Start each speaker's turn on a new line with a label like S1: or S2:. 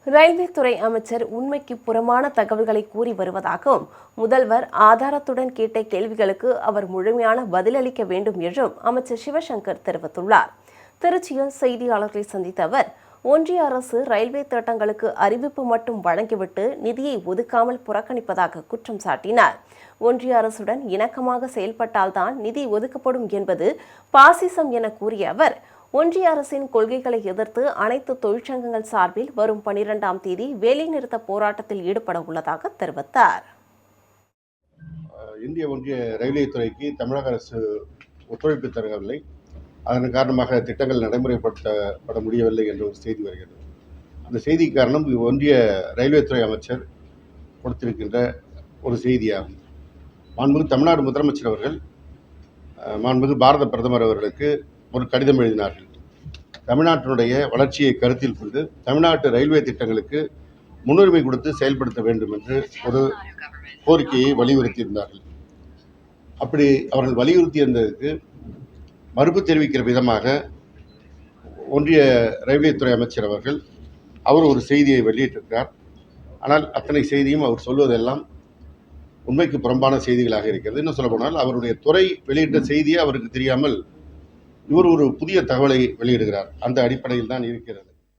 S1: Railway துறை அமைச்சர் உண்மைக்கு புறம்பான தகவல்களை கூறி வருவதாகவும் முதல்வர் ஆதாரத்துடன் கேட்ட கேள்விகளுக்கு அவர் முழுமையான பதிலளிக்க வேண்டும் என்றும் அமைச்சர் சிவசங்கர் தெரிவித்துள்ளார். திருச்சியில் செய்தியாளர்களை சந்தித்த அவர், ஒன்றிய அரசு ரயில்வே திட்டங்களுக்கு அறிவிப்பு மட்டும் வழங்கிவிட்டு நிதியை ஒதுக்காமல் புறக்கணிப்பதாக குற்றம் சாட்டினார். ஒன்றிய அரசுடன் இணக்கமாக செயல்பட்டால்தான் நிதி ஒதுக்கப்படும் என்பது பாசிசம் என கூறிய அவர், ஒன்றிய அரசின் கொள்கைகளை எதிர்த்து அனைத்து தொழிற்சங்கங்கள் சார்பில் வரும் 12ஆம் தேதி வேலைநிறுத்த போராட்டத்தில் ஈடுபட உள்ளதாக தெரிவித்தார்.
S2: இந்திய ஒன்றிய ரயில்வே துறைக்கு தமிழக அரசு ஒத்துழைப்பு தரவில்லை. அதன் காரணமாக திட்டங்கள் நடைமுறைப்படுத்தப்பட முடியவில்லை என்ற ஒரு செய்தி வருகிறது. அந்த செய்தி காரணம் ஒன்றிய ரயில்வே துறை அமைச்சர் கொடுத்திருக்கின்ற ஒரு செய்தியாகும். மாண்புமிகு தமிழ்நாடு முதலமைச்சர் அவர்கள் மாண்புமிகு பாரத பிரதமர் அவர்களுக்கு ஒரு கடிதம் எழுதினார்கள். தமிழ்நாட்டினுடைய வளர்ச்சியை கருத்தில் கொண்டு தமிழ்நாட்டு ரயில்வே திட்டங்களுக்கு முன்னுரிமை கொடுத்து செயல்படுத்த வேண்டும் என்று ஒரு கோரிக்கையை வலியுறுத்தியிருந்தார்கள். அப்படி அவர்கள் வலியுறுத்தியிருந்ததற்கு மறுப்பு தெரிவிக்கிற விதமாக ஒன்றிய ரயில்வே துறை அமைச்சர் அவர் ஒரு செய்தியை வெளியிட்டிருக்கிறார். ஆனால் அத்தனை செய்தியும் அவர் சொல்வதெல்லாம் உண்மைக்கு புறம்பான செய்திகளாக இருக்கிறது. இன்னும் சொல்ல போனால் அவருடைய துறை வெளியிட்ட செய்தியே அவருக்கு தெரியாமல் இவர் ஒரு புதிய தகவலை வெளியிடுகிறார். அந்த அடிப்படையில் தான் இருக்கிறது.